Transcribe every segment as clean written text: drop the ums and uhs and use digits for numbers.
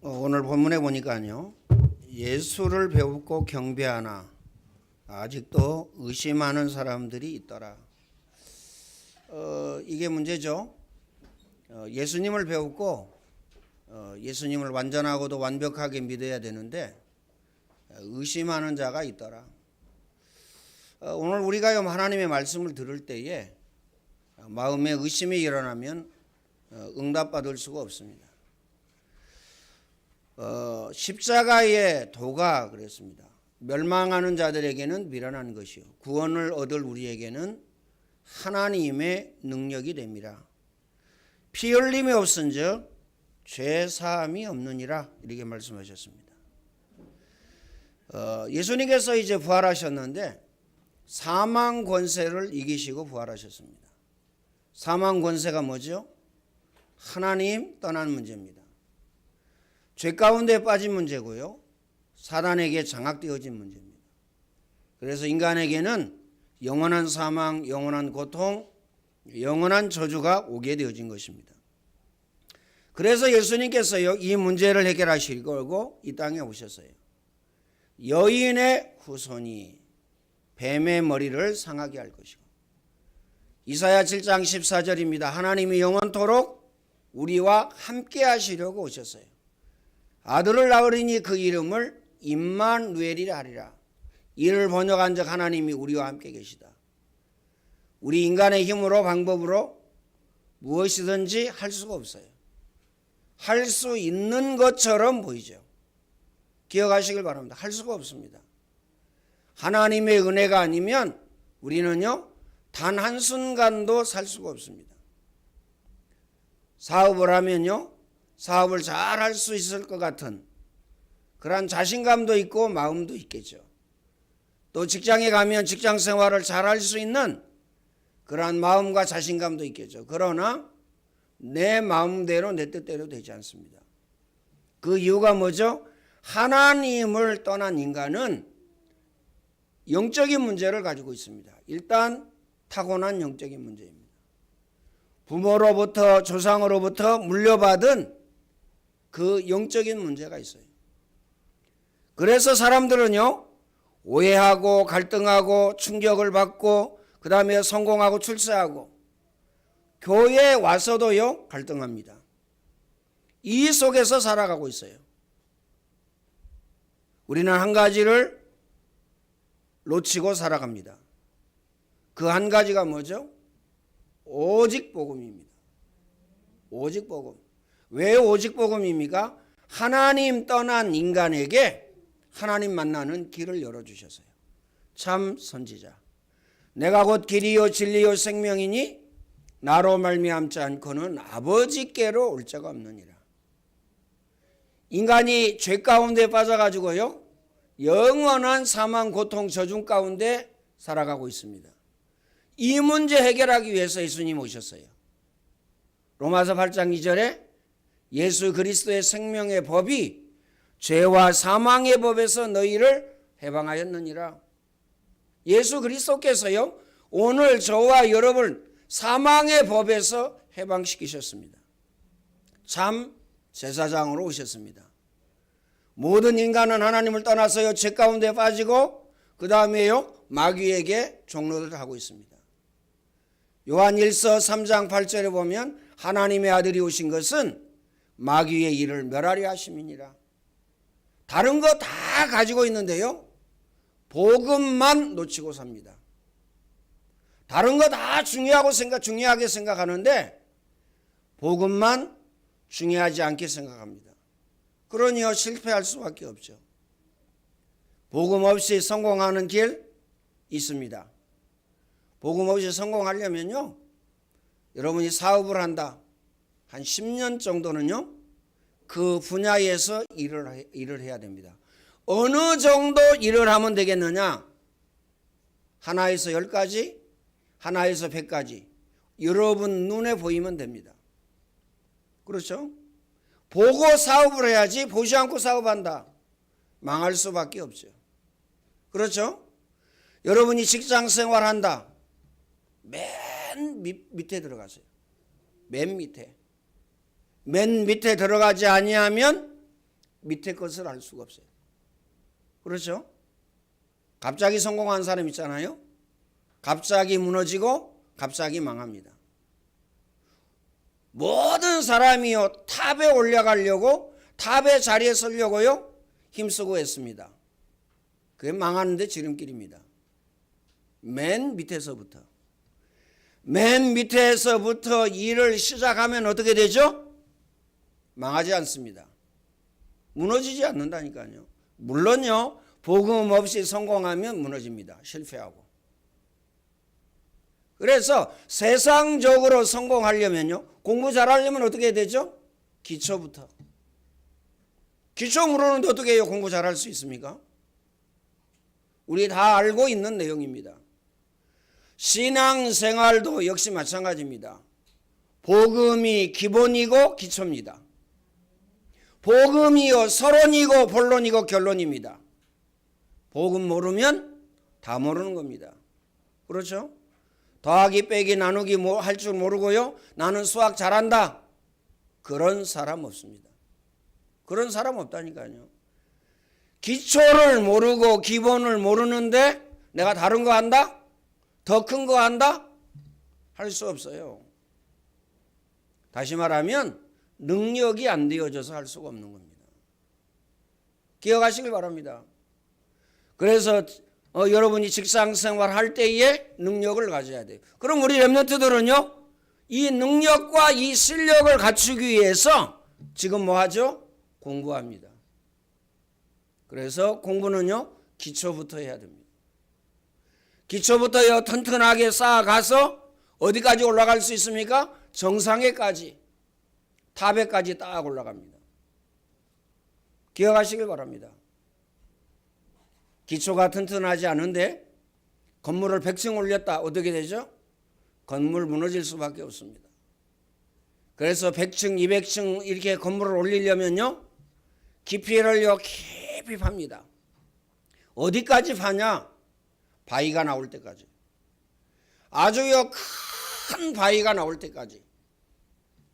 오늘 본문에 보니까요, 예수를 배우고 경배하나 아직도 의심하는 사람들이 있더라. 이게 문제죠. 예수님을 배우고 예수님을 완전하고도 완벽하게 믿어야 되는데 의심하는 자가 있더라. 오늘 우리가 하나님의 말씀을 들을 때에 마음에 의심이 일어나면 응답받을 수가 없습니다. 십자가의 도가 그랬습니다. 멸망하는 자들에게는 미련한 것이요 구원을 얻을 우리에게는 하나님의 능력이 됩니다. 피 흘림이 없은즉 죄 사함이 없느니라 이렇게 말씀하셨습니다. 예수님께서 이제 부활하셨는데 사망 권세를 이기시고 부활하셨습니다. 사망 권세가 뭐죠? 하나님 떠난 문제입니다. 죄 가운데 빠진 문제고요. 사단에게 장악되어진 문제입니다. 그래서 인간에게는 영원한 사망, 영원한 고통, 영원한 저주가 오게 되어진 것입니다. 그래서 예수님께서요, 이 문제를 해결하시려고 이 땅에 오셨어요. 여인의 후손이 뱀의 머리를 상하게 할 것이고, 이사야 7장 14절입니다. 하나님이 영원토록 우리와 함께 하시려고 오셨어요. 아들을 낳으리니 그 이름을 임마누엘이라 하리라. 이를 번역한 즉 하나님이 우리와 함께 계시다. 우리 인간의 힘으로 방법으로 무엇이든지 할 수가 없어요. 할 수 있는 것처럼 보이죠. 기억하시길 바랍니다. 할 수가 없습니다. 하나님의 은혜가 아니면 우리는요, 단 한순간도 살 수가 없습니다. 사업을 하면요, 사업을 잘 할 수 있을 것 같은 그러한 자신감도 있고 마음도 있겠죠. 또 직장에 가면 직장 생활을 잘 할 수 있는 그러한 마음과 자신감도 있겠죠. 그러나 내 마음대로 내 뜻대로 되지 않습니다. 그 이유가 뭐죠? 하나님을 떠난 인간은 영적인 문제를 가지고 있습니다. 일단 타고난 영적인 문제입니다. 부모로부터 조상으로부터 물려받은 그 영적인 문제가 있어요. 그래서 사람들은요, 오해하고 갈등하고 충격을 받고 그 다음에 성공하고 출세하고 교회에 와서도요, 갈등합니다. 이 속에서 살아가고 있어요. 우리는 한 가지를 놓치고 살아갑니다. 그 한 가지가 뭐죠? 오직 복음입니다. 오직 복음. 왜 오직 복음입니까? 하나님 떠난 인간에게 하나님 만나는 길을 열어주셨어요. 참 선지자. 내가 곧 길이요 진리요 생명이니 나로 말미암지 않고는 아버지께로 올 자가 없느니라. 인간이 죄 가운데 빠져가지고요, 영원한 사망, 고통, 저중 가운데 살아가고 있습니다. 이 문제 해결하기 위해서 예수님 오셨어요. 로마서 8장 2절에 예수 그리스도의 생명의 법이 죄와 사망의 법에서 너희를 해방하였느니라. 예수 그리스도께서요, 오늘 저와 여러분 사망의 법에서 해방시키셨습니다. 참 제사장으로 오셨습니다. 모든 인간은 하나님을 떠나서요, 죄 가운데 빠지고 그 다음에요, 마귀에게 종노릇을 하고 있습니다. 요한 1서 3장 8절에 보면 하나님의 아들이 오신 것은 마귀의 일을 멸하려 하심이니라. 다른 거 다 가지고 있는데요, 복음만 놓치고 삽니다. 다른 거 다 중요하게 생각하는데 복음만 중요하지 않게 생각합니다. 그러니요, 실패할 수밖에 없죠. 복음 없이 성공하는 길 있습니다. 복음 없이 성공하려면요, 여러분이 사업을 한다. 한 10년 정도는요, 그 분야에서 일을 해야 됩니다. 어느 정도 일을 하면 되겠느냐? 하나에서 10가지, 하나에서 100가지. 여러분 눈에 보이면 됩니다. 그렇죠? 보고 사업을 해야지 보지 않고 사업한다. 망할 수밖에 없죠. 그렇죠? 여러분이 직장 생활한다. 맨 밑에 들어가세요. 맨 밑에 들어가지 아니하면 밑에 것을 알 수가 없어요. 그렇죠? 갑자기 성공한 사람 있잖아요. 갑자기 무너지고 갑자기 망합니다. 모든 사람이요 탑에 올라가려고 탑의 자리에 서려고요 힘쓰고 했습니다. 그게 망하는데 지름길입니다. 맨 밑에서부터 일을 시작하면 어떻게 되죠? 망하지 않습니다. 무너지지 않는다니까요. 물론요 복음 없이 성공하면 무너집니다. 실패하고. 그래서 세상적으로 성공하려면요 공부 잘하려면 어떻게 해야 되죠? 기초부터. 기초 모르는데 어떻게 해요? 공부 잘할 수 있습니까? 우리 다 알고 있는 내용입니다. 신앙생활도 역시 마찬가지입니다. 복음이 기본이고 기초입니다. 복음이요 서론이고 본론이고 결론입니다. 복음 모르면 다 모르는 겁니다. 그렇죠? 더하기 빼기 나누기 할 줄 모르고요 나는 수학 잘한다 그런 사람 없습니다. 그런 사람 없다니까요. 기초를 모르고 기본을 모르는데 내가 다른 거 한다? 더 큰 거 한다? 할 수 없어요. 다시 말하면 능력이 안 되어져서 할 수가 없는 겁니다. 기억하시길 바랍니다. 그래서 여러분이 직장생활 할 때에 능력을 가져야 돼요. 그럼 우리 렘넌트들은요 이 능력과 이 실력을 갖추기 위해서 지금 뭐 하죠? 공부합니다. 그래서 공부는요 기초부터 해야 됩니다. 기초부터요 튼튼하게 쌓아가서 어디까지 올라갈 수 있습니까? 정상에까지 탑에까지 딱 올라갑니다. 기억하시길 바랍니다. 기초가 튼튼하지 않은데 건물을 100층 올렸다 어떻게 되죠? 건물 무너질 수밖에 없습니다. 그래서 100층 200층 이렇게 건물을 올리려면요 깊이를요 깊이 팝니다. 어디까지 파냐? 바위가 나올 때까지. 아주요 큰 바위가 나올 때까지.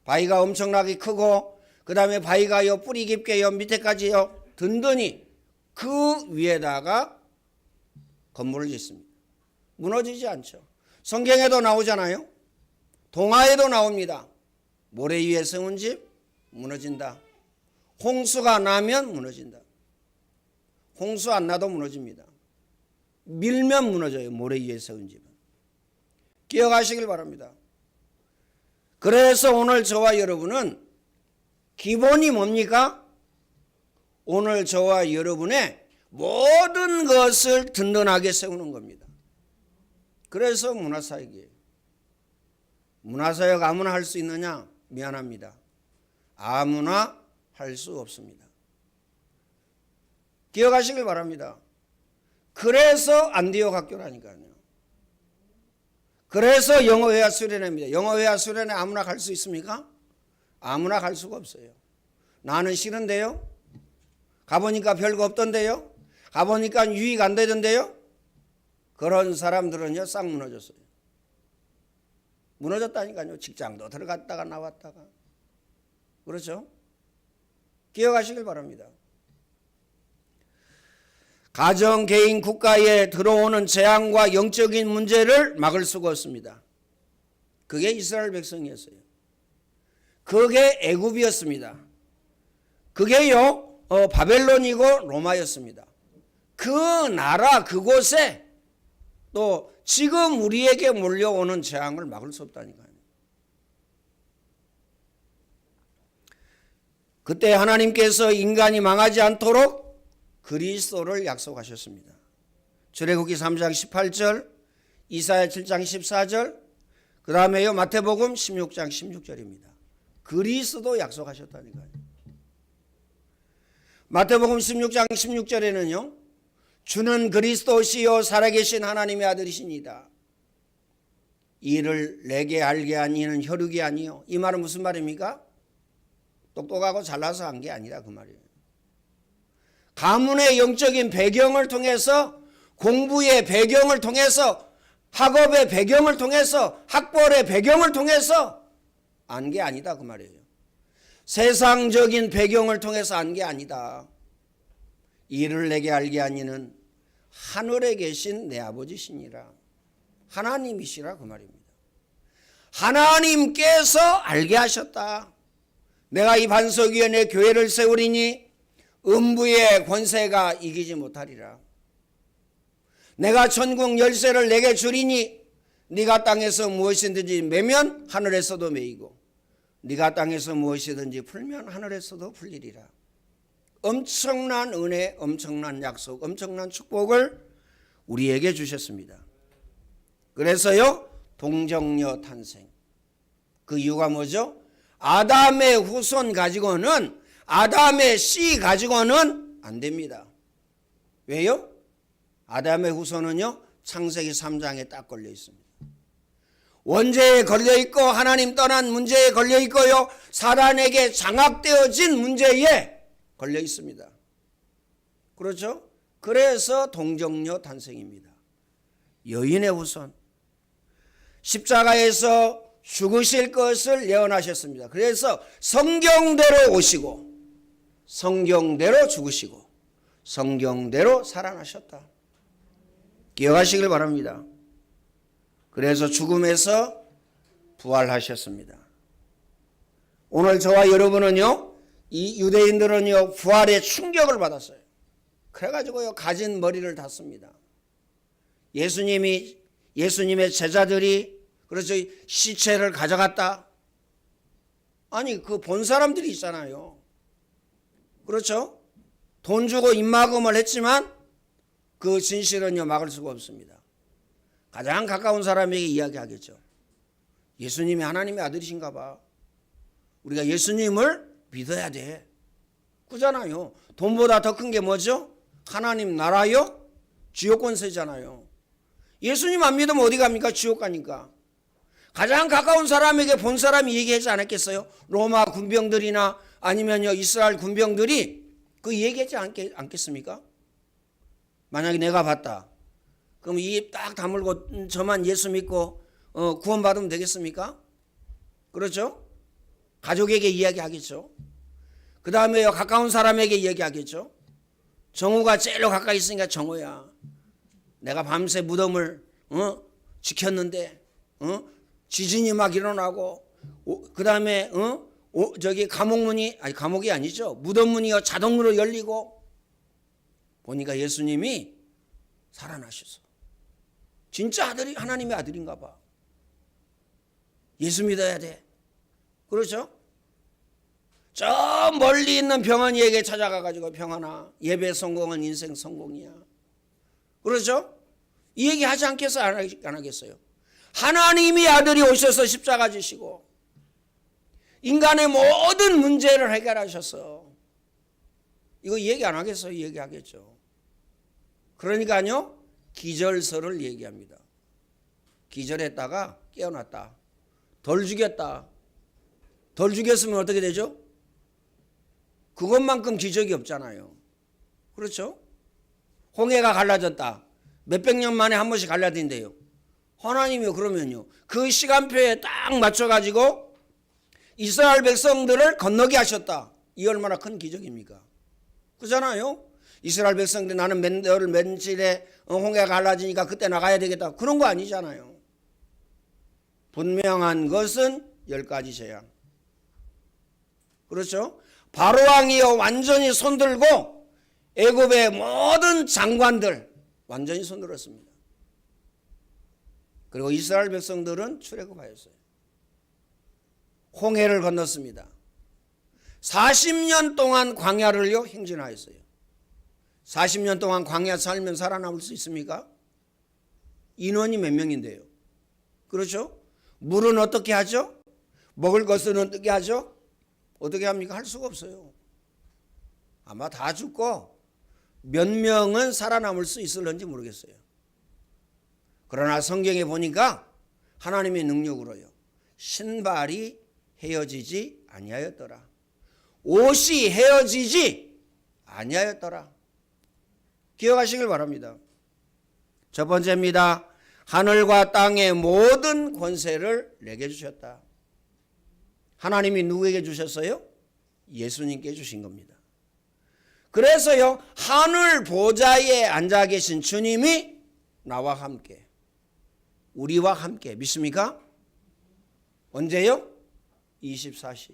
바위가 엄청나게 크고 그 다음에 바위가요 뿌리 깊게요 밑에까지요 든든히 그 위에다가 건물을 짓습니다. 무너지지 않죠. 성경에도 나오잖아요. 동화에도 나옵니다. 모래 위에 세운 집 무너진다. 홍수가 나면 무너진다. 홍수 안 나도 무너집니다. 밀면 무너져요. 모래 위에 세운 집은. 기억하시길 바랍니다. 그래서 오늘 저와 여러분은 기본이 뭡니까? 오늘 저와 여러분의 모든 것을 든든하게 세우는 겁니다. 그래서 문화사역이에요. 문화사역 아무나 할 수 있느냐? 미안합니다. 아무나 할 수 없습니다. 기억하시길 바랍니다. 그래서 안디옥 학교라니까요. 그래서 영어회화 수련회입니다. 영어회화 수련회 아무나 갈 수 있습니까? 아무나 갈 수가 없어요. 나는 싫은데요? 가보니까 별거 없던데요? 가보니까 유익 안 되던데요? 그런 사람들은요 싹 무너졌어요. 무너졌다니까요. 직장도 들어갔다가 나왔다가. 그렇죠? 기억하시길 바랍니다. 가정, 개인, 국가에 들어오는 재앙과 영적인 문제를 막을 수가 없습니다. 그게 이스라엘 백성이었어요. 그게 애굽이었습니다. 그게요 바벨론이고 로마였습니다. 그 나라 그곳에 또 지금 우리에게 몰려오는 재앙을 막을 수 없다니까요. 그때 하나님께서 인간이 망하지 않도록 그리스도를 약속하셨습니다. 출애굽기 3장 18절, 이사야 7장 14절, 그 다음에요 마태복음 16장 16절입니다. 그리스도 약속하셨다니까요. 마태복음 16장 16절에는요 주는 그리스도시요 살아계신 하나님의 아들이시니다. 이를 내게 알게 한 이는 혈육이 아니요. 이 말은 무슨 말입니까? 똑똑하고 잘나서 한 게 아니라 그 말이에요. 가문의 영적인 배경을 통해서, 공부의 배경을 통해서, 학업의 배경을 통해서, 학벌의 배경을 통해서 안 게 아니다 그 말이에요. 세상적인 배경을 통해서 안 게 아니다. 이를 내게 알게 하니는 하늘에 계신 내 아버지시니라. 하나님이시라 그 말입니다. 하나님께서 알게 하셨다. 내가 이 반석 위에 내 교회를 세우리니 음부의 권세가 이기지 못하리라. 내가 천국 열쇠를 내게 주리니 네가 땅에서 무엇이든지 매면 하늘에서도 매이고 네가 땅에서 무엇이든지 풀면 하늘에서도 풀리리라. 엄청난 은혜, 엄청난 약속, 엄청난 축복을 우리에게 주셨습니다. 그래서요, 동정녀 탄생. 그 이유가 뭐죠? 아담의 후손 가지고는, 아담의 씨 가지고는 안 됩니다. 왜요? 아담의 후손은요, 창세기 3장에 딱 걸려 있습니다. 원죄에 걸려 있고 하나님 떠난 문제에 걸려 있고요, 사단에게 장악되어진 문제에 걸려 있습니다. 그렇죠? 그래서 동정녀 탄생입니다. 여인의 후손. 십자가에서 죽으실 것을 예언하셨습니다. 그래서 성경대로 오시고 성경대로 죽으시고 성경대로 살아나셨다. 기억하시길 바랍니다. 그래서 죽음에서 부활하셨습니다. 오늘 저와 여러분은요, 이 유대인들은요, 부활의 충격을 받았어요. 그래가지고요, 가진 머리를 닫습니다. 예수님의 제자들이, 그래서 시체를 가져갔다. 아니, 그 본 사람들이 있잖아요. 그렇죠? 돈 주고 입막음을 했지만 그 진실은요, 막을 수가 없습니다. 가장 가까운 사람에게 이야기하겠죠. 예수님이 하나님의 아들이신가 봐. 우리가 예수님을 믿어야 돼. 그잖아요. 돈보다 더 큰 게 뭐죠? 하나님 나라요? 지옥 권세잖아요. 예수님 안 믿으면 어디 갑니까? 지옥 가니까. 가장 가까운 사람에게 본 사람이 얘기하지 않았겠어요? 로마 군병들이나 아니면요, 이스라엘 군병들이 그 얘기하지 않겠습니까? 만약에 내가 봤다. 그럼 입 딱 다물고 저만 예수 믿고 구원받으면 되겠습니까? 그렇죠? 가족에게 이야기하겠죠. 그 다음에 가까운 사람에게 이야기하겠죠. 정우가 제일 가까이 있으니까 정우야. 내가 밤새 무덤을 지켰는데 지진이 막 일어나고 그 다음에 저기 감옥이 아니죠. 무덤문이 자동으로 열리고 보니까 예수님이 살아나셨어. 진짜 아들이 하나님의 아들인가 봐. 예수 믿어야 돼. 그렇죠? 저 멀리 있는 병원이에게 찾아가가지고 병원아, 예배 성공은 인생 성공이야. 그렇죠? 이 얘기 하지 않겠어요? 안 하겠어요? 하나님이 아들이 오셔서 십자가 지시고 인간의 모든 문제를 해결하셨어. 이거 얘기 안 하겠어요? 얘기하겠죠. 그러니까요, 기절설을 얘기합니다. 기절했다가 깨어났다. 덜 죽였다. 덜 죽였으면 어떻게 되죠? 그것만큼 기적이 없잖아요. 그렇죠? 홍해가 갈라졌다. 몇백 년 만에 한 번씩 갈라진대요. 하나님이 그러면요, 그 시간표에 딱 맞춰가지고 이스라엘 백성들을 건너게 하셨다. 이 얼마나 큰 기적입니까? 그잖아요. 이스라엘 백성들 나는 며칠에 홍해가 갈라지니까 그때 나가야 되겠다. 그런 거 아니잖아요. 분명한 것은 10가지 재앙. 그렇죠? 바로왕이요, 완전히 손들고 애굽의 모든 장관들 완전히 손들었습니다. 그리고 이스라엘 백성들은 출애굽하였어요. 홍해를 건넜습니다. 40년 동안 광야를요 행진하였어요. 40년 동안 광야 살면 살아남을 수 있습니까? 인원이 몇 명인데요. 그렇죠? 물은 어떻게 하죠? 먹을 것은 어떻게 하죠? 어떻게 합니까? 할 수가 없어요. 아마 다 죽고 몇 명은 살아남을 수 있을런지 모르겠어요. 그러나 성경에 보니까 하나님의 능력으로요, 신발이 헤어지지 아니하였더라. 옷이 헤어지지 아니하였더라. 기억하시길 바랍니다. 첫 번째입니다. 하늘과 땅의 모든 권세를 내게 주셨다. 하나님이 누구에게 주셨어요? 예수님께 주신 겁니다. 그래서요, 하늘 보좌에 앉아 계신 주님이 나와 함께, 우리와 함께, 믿습니까? 언제요? 24시.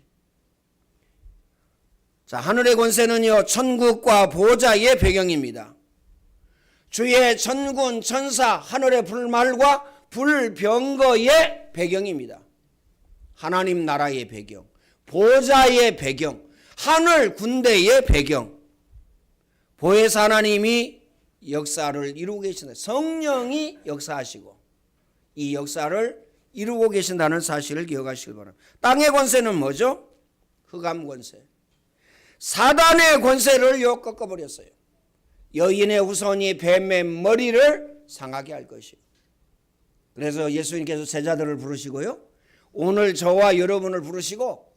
자, 하늘의 권세는요, 천국과 보좌의 배경입니다. 주의 천군 천사, 하늘의 불말과 불병거의 배경입니다. 하나님 나라의 배경, 보좌의 배경, 하늘 군대의 배경, 보혜사 하나님이 역사를 이루고 계신다. 성령이 역사하시고 이 역사를 이루고 계신다는 사실을 기억하시길 바랍니다. 땅의 권세는 뭐죠? 흑암 권세. 사단의 권세를 꺾어버렸어요. 여인의 후손이 뱀의 머리를 상하게 할 것이요. 그래서 예수님께서 제자들을 부르시고요, 오늘 저와 여러분을 부르시고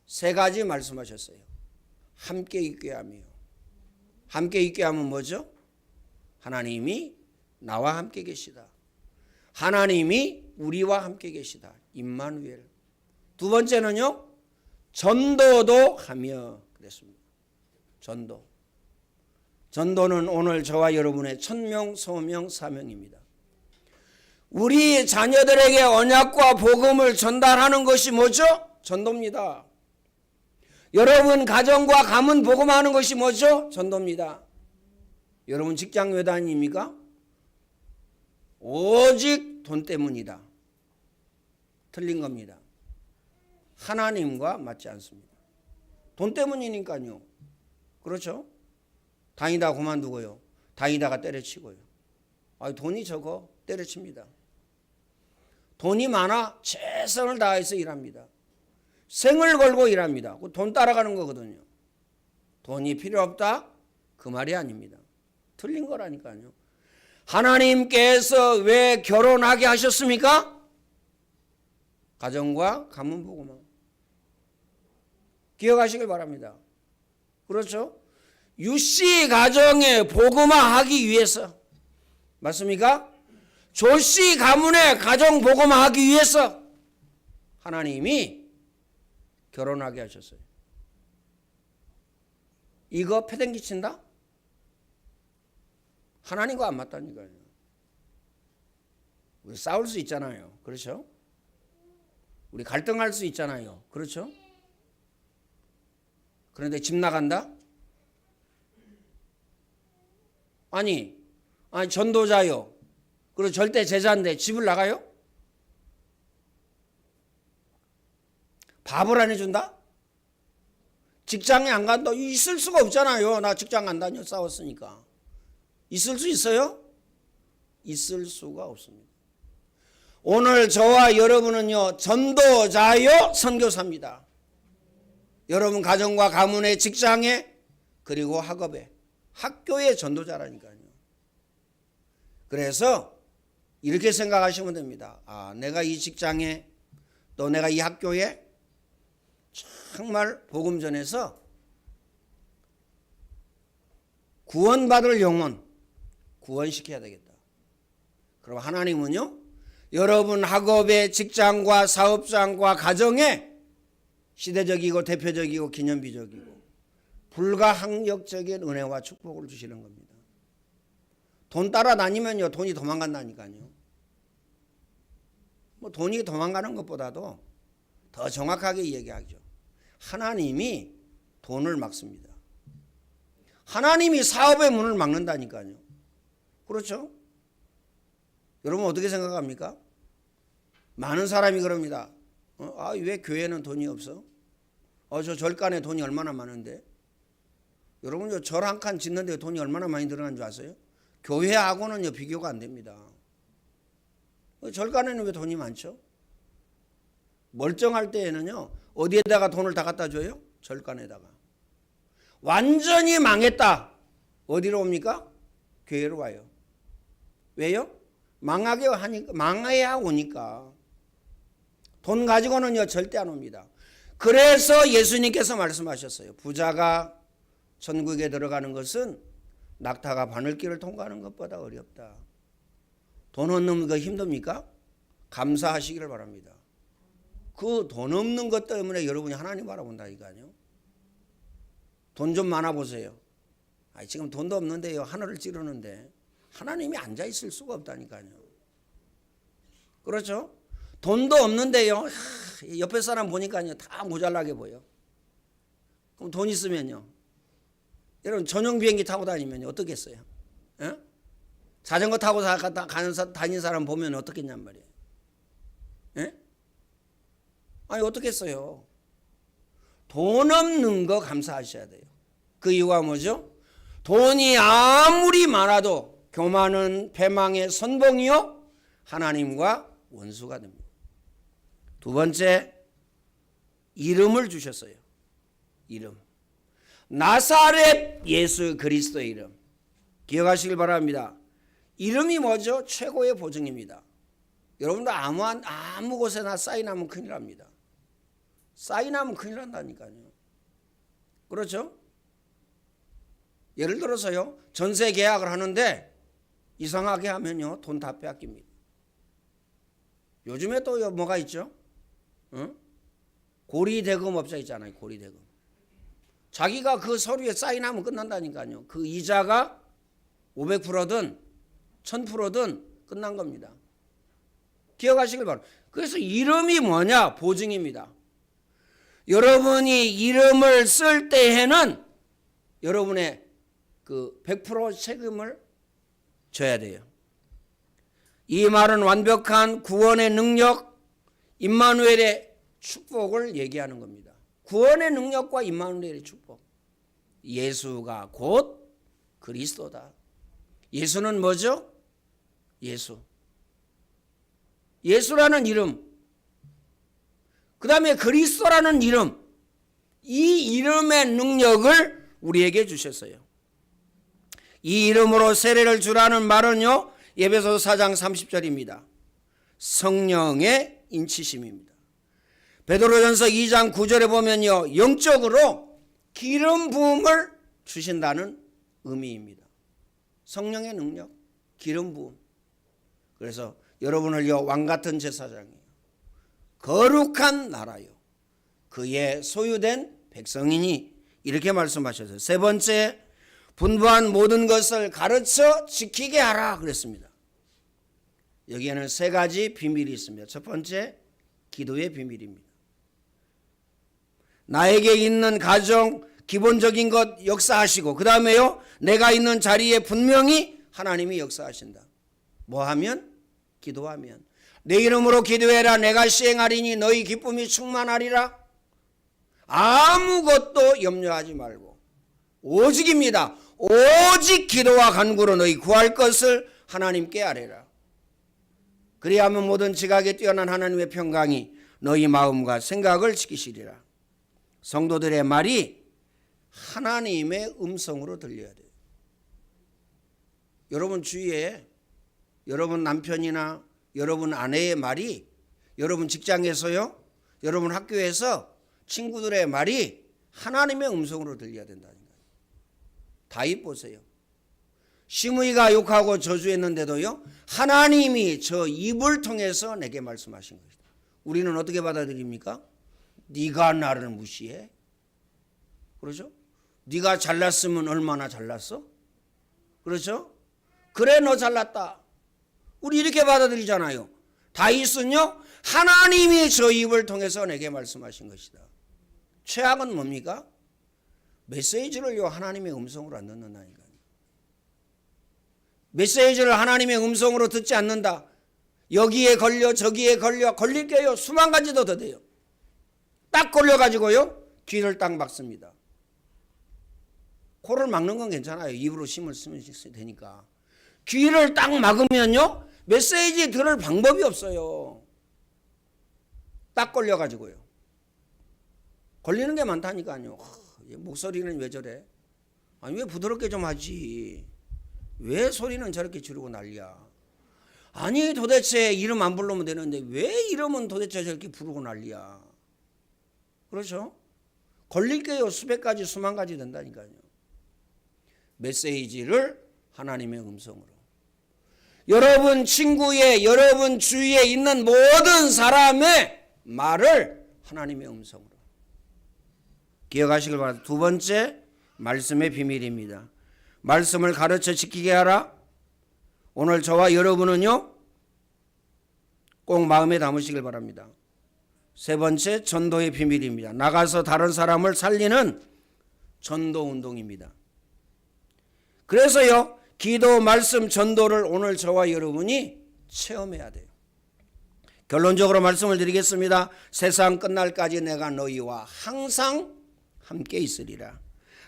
세 가지 말씀하셨어요. 함께 있게 하며. 함께 있게 하면 뭐죠? 하나님이 나와 함께 계시다. 하나님이 우리와 함께 계시다. 임마누엘. 두 번째는요, 전도도 하며 그랬습니다. 전도. 전도는 오늘 저와 여러분의 천명, 소명, 사명입니다. 우리 자녀들에게 언약과 복음을 전달하는 것이 뭐죠? 전도입니다. 여러분 가정과 가문 복음하는 것이 뭐죠? 전도입니다. 여러분 직장 왜 다닙니까? 오직 돈 때문이다. 틀린 겁니다. 하나님과 맞지 않습니다. 돈 때문이니까요. 그렇죠? 다니다 그만두고요. 다니다가 때려치고요. 돈이 적어 때려칩니다. 돈이 많아 최선을 다해서 일합니다. 생을 걸고 일합니다. 돈 따라가는 거거든요. 돈이 필요 없다? 그 말이 아닙니다. 틀린 거라니까요. 하나님께서 왜 결혼하게 하셨습니까? 가정과 가문 복음화. 기억하시길 바랍니다. 그렇죠? 유씨 가정에 복음화하기 위해서, 맞습니까? 조씨 가문의 가정 복음화하기 위해서 하나님이 결혼하게 하셨어요. 이거 패댕기 친다? 하나님과 안 맞다니까요. 우리 싸울 수 있잖아요. 그렇죠? 우리 갈등할 수 있잖아요. 그렇죠? 그런데 집 나간다? 아니 전도자요. 그리고 절대 제자인데 집을 나가요? 밥을 안 해준다? 직장에 안 간다? 있을 수가 없잖아요. 나 직장 안 다녀 싸웠으니까. 있을 수 있어요? 있을 수가 없습니다. 오늘 저와 여러분은요, 전도자요, 선교사입니다. 여러분 가정과 가문의 직장에, 그리고 학업에, 학교의 전도자라니까요. 그래서 이렇게 생각하시면 됩니다. 내가 이 직장에, 또 내가 이 학교에 정말 복음 전해서 구원받을 영혼 구원시켜야 되겠다. 그럼 하나님은요, 여러분 학업의 직장과 사업장과 가정에 시대적이고 대표적이고 기념비적이고 불가항력적인 은혜와 축복을 주시는 겁니다. 돈 따라다니면요, 돈이 도망간다니까요. 돈이 도망가는 것보다도 더 정확하게 얘기하죠. 하나님이 돈을 막습니다. 하나님이 사업의 문을 막는다니까요. 그렇죠? 여러분 어떻게 생각합니까? 많은 사람이 그럽니다. 왜 교회는 돈이 없어? 저 절간에 돈이 얼마나 많은데? 여러분 절 한 칸 짓는데 돈이 얼마나 많이 들어간 줄 아세요? 교회하고는요 비교가 안 됩니다. 절간에는 왜 돈이 많죠? 멀쩡할 때에는요 어디에다가 돈을 다 갖다 줘요? 절간에다가. 완전히 망했다. 어디로 옵니까? 교회로 와요. 왜요? 망해야 오니까. 돈 가지고는요 절대 안 옵니다. 그래서 예수님께서 말씀하셨어요. 부자가 천국에 들어가는 것은 낙타가 바늘길을 통과하는 것보다 어렵다. 돈 얻는 거 힘듭니까? 감사하시기를 바랍니다. 그 돈 없는 것 때문에 여러분이 하나님 바라본다니까요. 돈 좀 많아 보세요. 지금 돈도 없는데요. 하늘을 찌르는데 하나님이 앉아 있을 수가 없다니까요. 그렇죠? 돈도 없는데요. 옆에 사람 보니까요. 다 모자라게 보여. 그럼 돈 있으면요. 여러분 전용 비행기 타고 다니면 어떻겠어요? 예? 자전거 타고 다니는 사람 보면 어떻겠냔 말이에요. 예? 어떻겠어요? 돈 없는 거 감사하셔야 돼요. 그 이유가 뭐죠? 돈이 아무리 많아도 교만은 패망의 선봉이요 하나님과 원수가 됩니다. 두 번째, 이름을 주셨어요. 이름. 나사렛 예수 그리스도의 이름. 기억하시길 바랍니다. 이름이 뭐죠? 최고의 보증입니다. 여러분도 아무 곳에나 사인하면 큰일 납니다. 사인하면 큰일 난다니까요. 그렇죠? 예를 들어서요, 전세 계약을 하는데 이상하게 하면요, 돈 다 빼앗깁니다. 요즘에 또 뭐가 있죠? 고리대금업자 있잖아요. 고리대금. 자기가 그 서류에 사인하면 끝난다니까요. 그 이자가 500%든 1000%든 끝난 겁니다. 기억하시길 바랍니다. 그래서 이름이 뭐냐? 보증입니다. 여러분이 이름을 쓸 때에는 여러분의 그 100% 책임을 져야 돼요. 이 말은 완벽한 구원의 능력, 임마누엘의 축복을 얘기하는 겁니다. 구원의 능력과 임마누엘의 축복. 예수가 곧 그리스도다. 예수는 뭐죠? 예수. 예수라는 이름. 그 다음에 그리스도라는 이름. 이 이름의 능력을 우리에게 주셨어요. 이 이름으로 세례를 주라는 말은요, 에베소서 4장 30절입니다. 성령의 인치심입니다. 베드로전서 2장 9절에 보면요, 영적으로 기름 부음을 주신다는 의미입니다. 성령의 능력, 기름 부음. 그래서 여러분을요, 왕같은 제사장이요, 거룩한 나라요, 그의 소유된 백성이니, 이렇게 말씀하셨어요. 세 번째, 분부한 모든 것을 가르쳐 지키게 하라 그랬습니다. 여기에는 세 가지 비밀이 있습니다. 첫 번째, 기도의 비밀입니다. 나에게 있는 가정 기본적인 것 역사하시고, 그 다음에요, 내가 있는 자리에 분명히 하나님이 역사하신다. 뭐 하면? 기도하면. 내 이름으로 기도해라. 내가 시행하리니 너희 기쁨이 충만하리라. 아무것도 염려하지 말고 오직입니다. 오직 기도와 간구로 너희 구할 것을 하나님께 아뢰라. 그리하면 모든 지각에 뛰어난 하나님의 평강이 너희 마음과 생각을 지키시리라. 성도들의 말이 하나님의 음성으로 들려야 돼요. 여러분 주위에 여러분 남편이나 여러분 아내의 말이, 여러분 직장에서요, 여러분 학교에서 친구들의 말이 하나님의 음성으로 들려야 된다는 거예요. 다윗 보세요. 시므이가 욕하고 저주했는데도요, 하나님이 저 입을 통해서 내게 말씀하신 것이다. 우리는 어떻게 받아들입니까? 네가 나를 무시해? 그렇죠? 네가 잘났으면 얼마나 잘났어? 그렇죠? 그래, 너 잘났다. 우리 이렇게 받아들이잖아요. 다윗은요, 하나님이 저 입을 통해서 내게 말씀하신 것이다. 최악은 뭡니까? 메시지를요, 하나님의 음성으로 안 듣는다니까요. 메시지를 하나님의 음성으로 듣지 않는다. 여기에 걸려 저기에 걸릴 게요, 수만 가지도 더 돼요. 딱 걸려가지고요, 귀를 딱 막습니다. 코를 막는 건 괜찮아요. 입으로 힘을 쓰면 되니까. 귀를 딱 막으면요, 메시지 들을 방법이 없어요. 딱 걸려가지고요. 걸리는 게 많다니까요. 목소리는 왜 저래? 아니, 왜 부드럽게 좀 하지? 왜 소리는 저렇게 지르고 난리야? 아니, 도대체 이름 안 부르면 되는데 왜 이름은 도대체 저렇게 부르고 난리야? 그렇죠? 걸릴 게요, 수백 가지 수만 가지 된다니까요. 메시지를 하나님의 음성으로. 여러분 친구의, 여러분 주위에 있는 모든 사람의 말을 하나님의 음성으로. 기억하시길 바랍니다. 두 번째, 말씀의 비밀입니다. 말씀을 가르쳐 지키게 하라. 오늘 저와 여러분은요, 꼭 마음에 담으시길 바랍니다. 세 번째, 전도의 비밀입니다. 나가서 다른 사람을 살리는 전도 운동입니다. 그래서요, 기도, 말씀, 전도를 오늘 저와 여러분이 체험해야 돼요. 결론적으로 말씀을 드리겠습니다. 세상 끝날까지 내가 너희와 항상 함께 있으리라.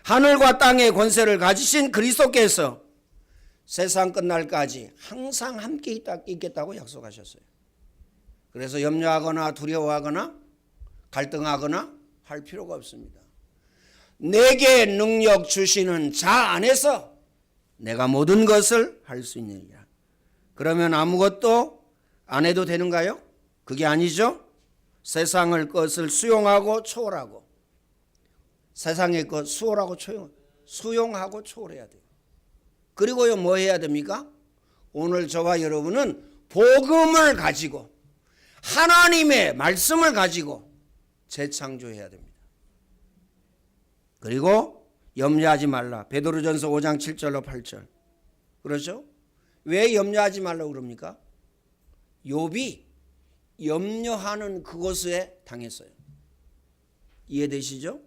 하늘과 땅의 권세를 가지신 그리스도께서 세상 끝날까지 항상 함께 있겠다고 약속하셨어요. 그래서 염려하거나 두려워하거나 갈등하거나 할 필요가 없습니다. 내게 능력 주시는 자 안에서 내가 모든 것을 할 수 있느니라. 그러면 아무것도 안 해도 되는가요? 그게 아니죠. 세상의 것을 수용하고 초월하고, 세상의 것 수용하고 초월해야 돼요. 그리고요, 뭐 해야 됩니까? 오늘 저와 여러분은 복음을 가지고 하나님의 말씀을 가지고 재창조해야 됩니다. 그리고 염려하지 말라. 베드로전서 5장 7절로 8절. 그렇죠? 왜 염려하지 말라고 그럽니까? 욥이 염려하는 그것에 당했어요. 이해되시죠?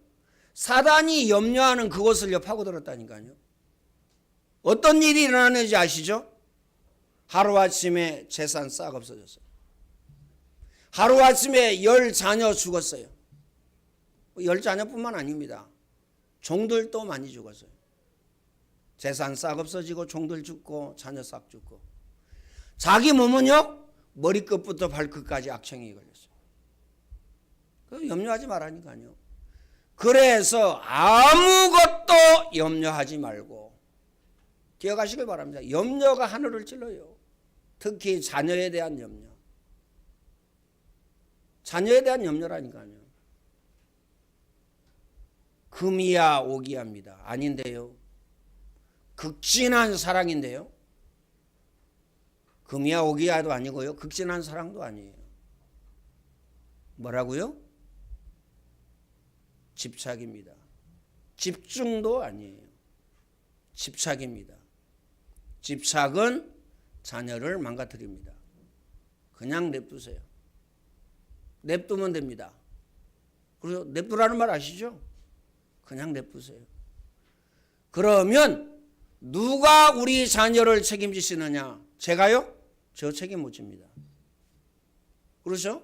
사단이 염려하는 그것을요 파고들었다니까요. 어떤 일이 일어나는지 아시죠? 하루아침에 재산 싹 없어졌어요. 하루아침에 10자녀 죽었어요. 10자녀뿐만 아닙니다. 종들도 많이 죽었어요. 재산 싹 없어지고 종들 죽고 자녀 싹 죽고. 자기 몸은요 머리끝부터 발끝까지 악청이 걸렸어요. 그 염려하지 말라니까요. 그래서 아무것도 염려하지 말고 기억하시길 바랍니다. 염려가 하늘을 찔러요. 특히 자녀에 대한 염려. 자녀에 대한 염려라니까요. 금이야 오기야입니다. 아닌데요. 극진한 사랑인데요. 금이야 오기야도 아니고요. 극진한 사랑도 아니에요. 뭐라고요? 집착입니다. 집중도 아니에요. 집착입니다. 집착은 자녀를 망가뜨립니다. 그냥 냅두세요. 냅두면 됩니다. 그리고 냅두라는 말 아시죠? 그냥 냅두세요. 그러면 누가 우리 자녀를 책임지시느냐? 제가요? 저 책임 못 집니다. 그렇죠?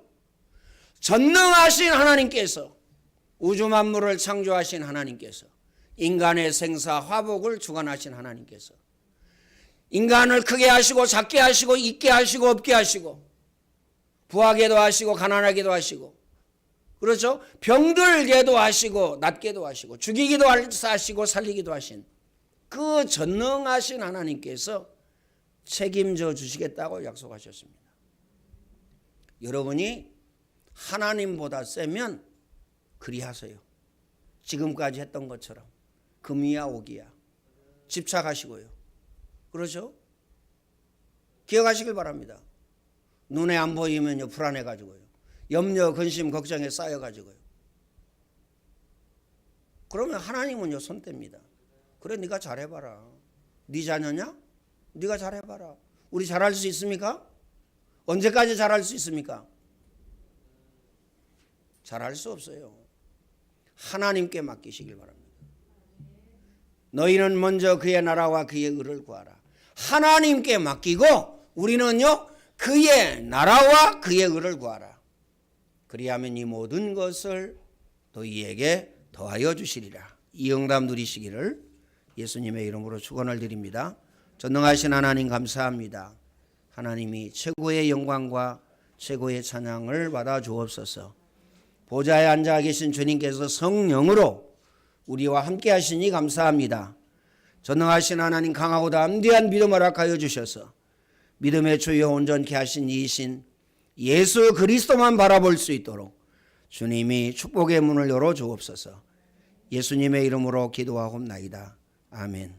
전능하신 하나님께서, 우주 만물을 창조하신 하나님께서, 인간의 생사 화복을 주관하신 하나님께서 인간을 크게 하시고 작게 하시고 있게 하시고 없게 하시고 부하게도 하시고 가난하게도 하시고, 그렇죠? 병들게도 하시고 낫게도 하시고 죽이기도 하시고 살리기도 하신 그 전능하신 하나님께서 책임져 주시겠다고 약속하셨습니다. 여러분이 하나님보다 세면 그리하세요. 지금까지 했던 것처럼 금이야 오기야 집착하시고요. 그렇죠? 기억하시길 바랍니다. 눈에 안 보이면요 불안해가지고요. 염려, 근심, 걱정에 쌓여가지고요. 그러면 하나님은요 손 뗍니다. 그래 네가 잘해봐라. 네 자녀냐? 네가 잘해봐라. 우리 잘할 수 있습니까? 언제까지 잘할 수 있습니까? 잘할 수 없어요. 하나님께 맡기시길 바랍니다. 너희는 먼저 그의 나라와 그의 의를 구하라. 하나님께 맡기고 우리는요 그의 나라와 그의 의를 구하라. 그리하면 이 모든 것을 너희에게 더하여 주시리라. 이 응답 누리시기를 예수님의 이름으로 축원을 드립니다. 전능하신 하나님 감사합니다. 하나님이 최고의 영광과 최고의 찬양을 받아 주옵소서. 보좌에 앉아 계신 주님께서 성령으로 우리와 함께 하시니 감사합니다. 전능하신 하나님 강하고 담대한 믿음을 허락하여 주셔서 믿음의 주여 온전케 하신 이신 예수 그리스도만 바라볼 수 있도록 주님이 축복의 문을 열어 주옵소서. 예수님의 이름으로 기도하옵나이다. 아멘.